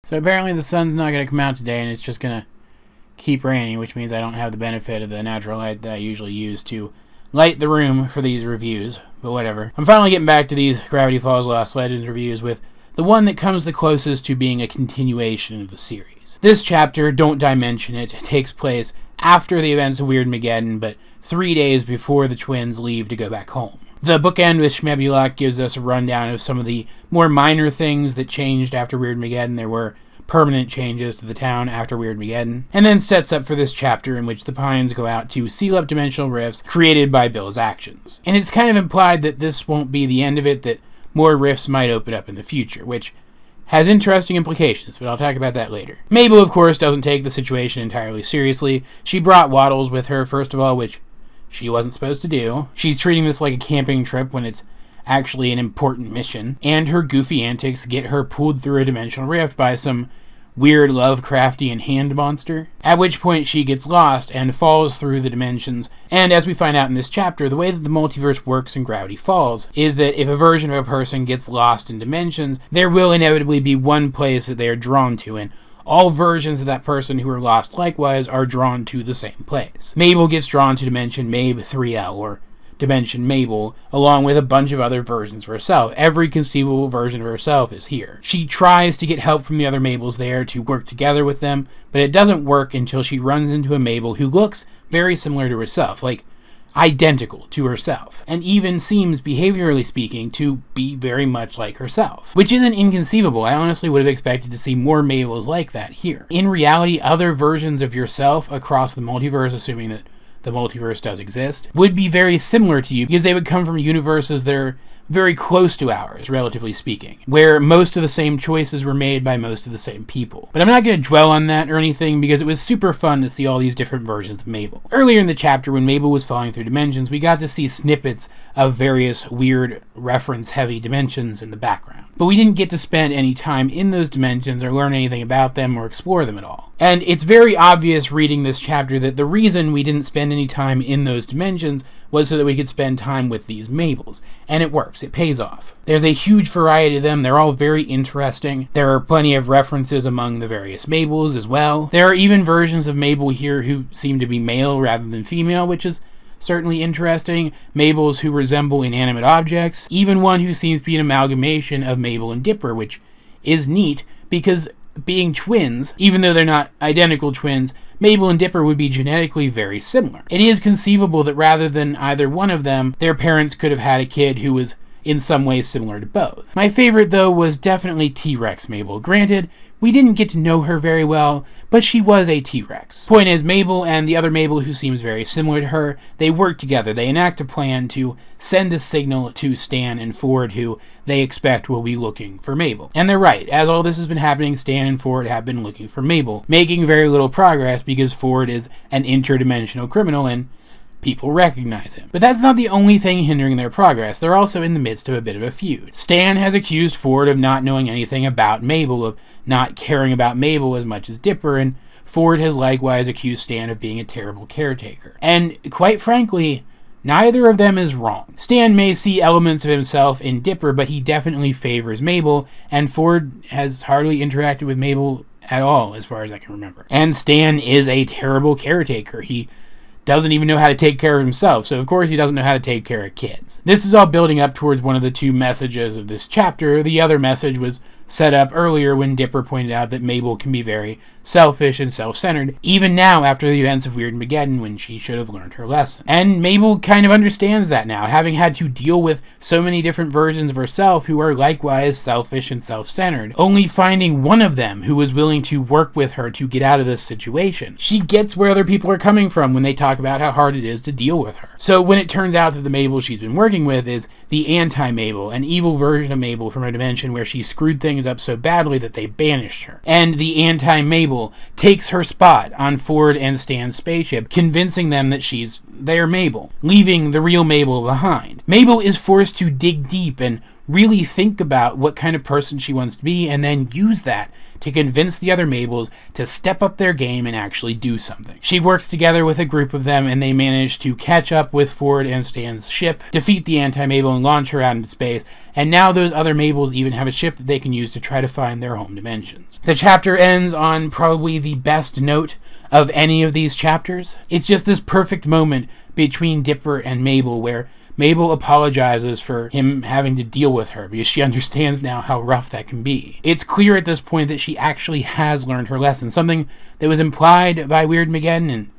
So apparently the sun's not going to come out today, and it's just going to keep raining, which means I don't have the benefit of the natural light that I usually use to light the room for these reviews, but whatever. I'm finally getting back to these Gravity Falls Lost Legends reviews with the one that comes the closest to being a continuation of the series. This chapter, Don't Dimension It, takes place after the events of Weirdmageddon, but 3 days before the twins leave to go back home. The bookend with Schmebulok gives us a rundown of some of the more minor things that changed after Weirdmageddon. There were permanent changes to the town after Weirdmageddon, and then sets up for this chapter in which the Pines go out to seal up dimensional rifts created by Bill's actions. And it's kind of implied that this won't be the end of it, that more rifts might open up in the future, which has interesting implications, but I'll talk about that later. Mabel, of course, doesn't take the situation entirely seriously. She brought Waddles with her, first of all, which she wasn't supposed to do. She's treating this like a camping trip when it's actually an important mission, and her goofy antics get her pulled through a dimensional rift by some weird Lovecraftian hand monster, at which point she gets lost and falls through the dimensions. And as we find out in this chapter, the way that the multiverse works in Gravity Falls is that if a version of a person gets lost in dimensions, there will inevitably be one place that they are drawn to, and all versions of that person who are lost likewise are drawn to the same place. Mabel gets drawn to Dimension Mabe 3L, or Dimension Mabel, along with a bunch of other versions of herself. Every conceivable version of herself is here. She tries to get help from the other Mabels there to work together with them, but it doesn't work until she runs into a Mabel who looks very similar to herself, like identical to herself, and even seems, behaviorally speaking, to be very much like herself, which isn't inconceivable. I honestly would have expected to see more Mabels like that here. In reality, other versions of yourself across the multiverse, assuming that the multiverse does exist, would be very similar to you because they would come from universes that are very close to ours, relatively speaking, where most of the same choices were made by most of the same people. But I'm not going to dwell on that or anything because it was super fun to see all these different versions of Mabel. Earlier in the chapter, when Mabel was falling through dimensions, we got to see snippets of various weird reference-heavy dimensions in the background. But we didn't get to spend any time in those dimensions or learn anything about them or explore them at all. And it's very obvious reading this chapter that the reason we didn't spend any time in those dimensions was so that we could spend time with these Mabels. And it works. It pays off. There's a huge variety of them. They're all very interesting. There are plenty of references among the various Mabels as well. There are even versions of Mabel here who seem to be male rather than female, which is certainly interesting. Mabels who resemble inanimate objects. Even one who seems to be an amalgamation of Mabel and Dipper, which is neat because being twins, even though they're not identical twins, Mabel and Dipper would be genetically very similar. It is conceivable that rather than either one of them, their parents could have had a kid who was in some way similar to both. My favorite, though, was definitely T-Rex Mabel. Granted, we didn't get to know her very well, but she was a T-Rex. Point is, Mabel and the other Mabel who seems very similar to her, they work together. They enact a plan to send a signal to Stan and Ford, who they expect will be looking for Mabel. And they're right. As all this has been happening, Stan and Ford have been looking for Mabel, making very little progress because Ford is an interdimensional criminal and people recognize him. But that's not the only thing hindering their progress. They're also in the midst of a bit of a feud. Stan has accused Ford of not knowing anything about Mabel, of not caring about Mabel as much as Dipper, and Ford has likewise accused Stan of being a terrible caretaker. And quite frankly, neither of them is wrong. Stan may see elements of himself in Dipper, but he definitely favors Mabel, and Ford has hardly interacted with Mabel at all, as far as I can remember. And Stan is a terrible caretaker. He doesn't even know how to take care of himself, so of course he doesn't know how to take care of kids. This is all building up towards one of the two messages of this chapter. The other message was set up earlier when Dipper pointed out that Mabel can be very selfish and self-centered, even now after the events of Weirdmageddon, when she should have learned her lesson. And Mabel kind of understands that now, having had to deal with so many different versions of herself who are likewise selfish and self-centered, only finding one of them who was willing to work with her to get out of this situation. She gets where other people are coming from when they talk about how hard it is to deal with her. So when it turns out that the Mabel she's been working with is the anti-Mabel, an evil version of Mabel from a dimension where she screwed things up so badly that they banished her, and the anti-Mabel takes her spot on Ford and Stan's spaceship, convincing them that she's their Mabel, leaving the real Mabel behind. Mabel is forced to dig deep and really think about what kind of person she wants to be, and then use that to convince the other Mabels to step up their game and actually do something. She works together with a group of them, and they manage to catch up with Ford and Stan's ship, defeat the anti-Mabel, and launch her out into space, and now those other Mabels even have a ship that they can use to try to find their home dimensions. The chapter ends on probably the best note of any of these chapters. It's just this perfect moment between Dipper and Mabel where Mabel apologizes for him having to deal with her because she understands now how rough that can be. It's clear at this point that she actually has learned her lesson, something that was implied by Weirdmageddon, and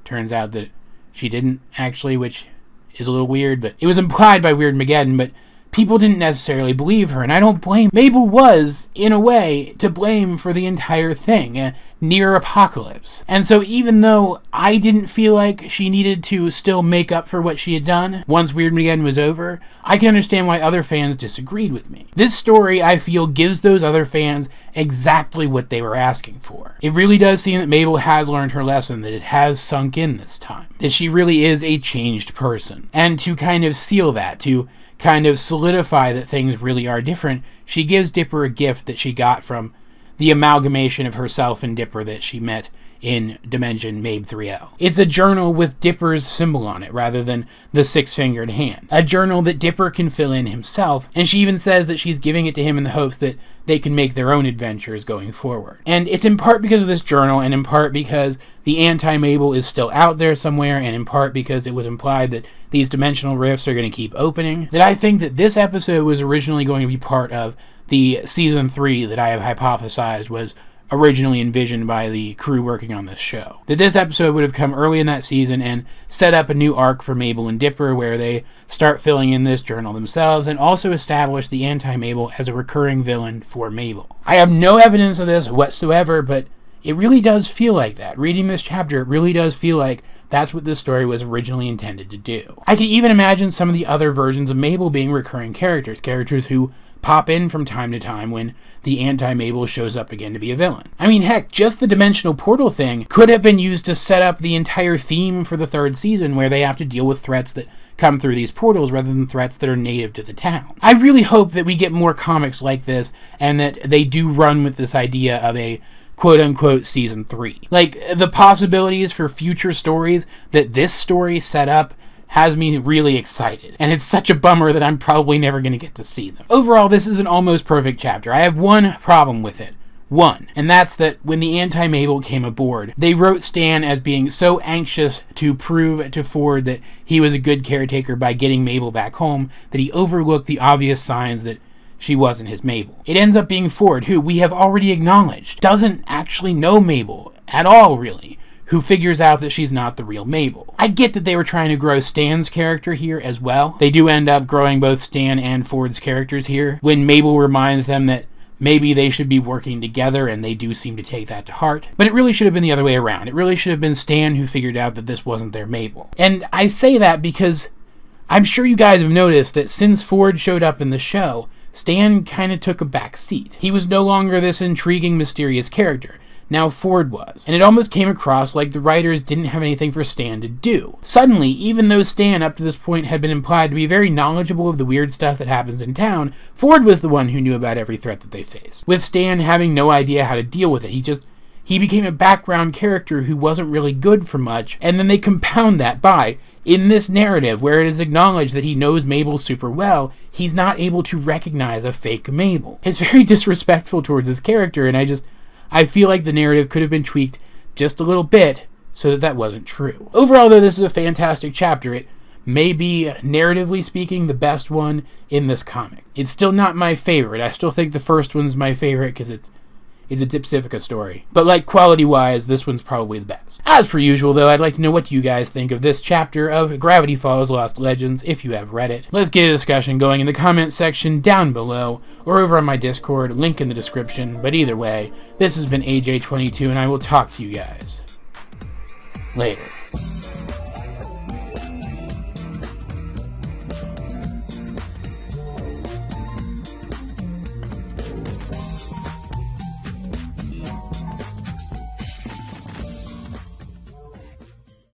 turns out that she didn't actually, which is a little weird, but it was implied by Weirdmageddon, but people didn't necessarily believe her, and I don't blame. Mabel was, in a way, to blame for the entire thing, a near apocalypse. And so even though I didn't feel like she needed to still make up for what she had done once Weirdmageddon was over, I can understand why other fans disagreed with me. This story, I feel, gives those other fans exactly what they were asking for. It really does seem that Mabel has learned her lesson, that it has sunk in this time, that she really is a changed person. And to kind of seal that, to kind of solidify that things really are different, she gives Dipper a gift that she got from the amalgamation of herself and Dipper that she met in Dimension Mabe 3L. It's a journal with Dipper's symbol on it rather than the six-fingered hand. A journal that Dipper can fill in himself, and she even says that she's giving it to him in the hopes that they can make their own adventures going forward. And it's in part because of this journal, and in part because the anti-Mabel is still out there somewhere, and in part because it was implied that these dimensional rifts are going to keep opening, that I think that this episode was originally going to be part of the Season 3 that I have hypothesized was originally envisioned by the crew working on this show. That this episode would have come early in that season and set up a new arc for Mabel and Dipper where they start filling in this journal themselves and also establish the anti-Mabel as a recurring villain for Mabel. I have no evidence of this whatsoever, but it really does feel like that. Reading this chapter, it really does feel like that's what this story was originally intended to do. I can even imagine some of the other versions of Mabel being recurring characters who pop in from time to time when the anti-Mabel shows up again to be a villain. I mean, heck, just the dimensional portal thing could have been used to set up the entire theme for the third season where they have to deal with threats that come through these portals rather than threats that are native to the town. I really hope that we get more comics like this and that they do run with this idea of a quote-unquote Season 3. Like, the possibilities for future stories that this story set up has me really excited, and it's such a bummer that I'm probably never going to get to see them. Overall, this is an almost perfect chapter. I have one problem with it. One, and that's that when the anti-Mabel came aboard, they wrote Stan as being so anxious to prove to Ford that he was a good caretaker by getting Mabel back home that he overlooked the obvious signs that she wasn't his Mabel. It ends up being Ford, who we have already acknowledged doesn't actually know Mabel at all, really, who figures out that she's not the real Mabel. I get that they were trying to grow Stan's character here as well. They do end up growing both Stan and Ford's characters here, when Mabel reminds them that maybe they should be working together, and they do seem to take that to heart. But it really should have been the other way around. It really should have been Stan who figured out that this wasn't their Mabel. And I say that because I'm sure you guys have noticed that since Ford showed up in the show, Stan kind of took a back seat. He was no longer this intriguing, mysterious character. Now Ford was. And it almost came across like the writers didn't have anything for Stan to do. Suddenly, even though Stan up to this point had been implied to be very knowledgeable of the weird stuff that happens in town, Ford was the one who knew about every threat that they faced. With Stan having no idea how to deal with it, he became a background character who wasn't really good for much, and then they compound that by, in this narrative where it is acknowledged that he knows Mabel super well, he's not able to recognize a fake Mabel. It's very disrespectful towards his character, and I feel like the narrative could have been tweaked just a little bit so that wasn't true. Overall, though, this is a fantastic chapter. It may be, narratively speaking, the best one in this comic. It's still not my favorite. I still think the first one's my favorite because it's a Dipsifica story. But like quality-wise, this one's probably the best. As per usual, though, I'd like to know what you guys think of this chapter of Gravity Falls Lost Legends, if you have read it. Let's get a discussion going in the comment section down below, or over on my Discord, link in the description. But either way, this has been AJ22, and I will talk to you guys later.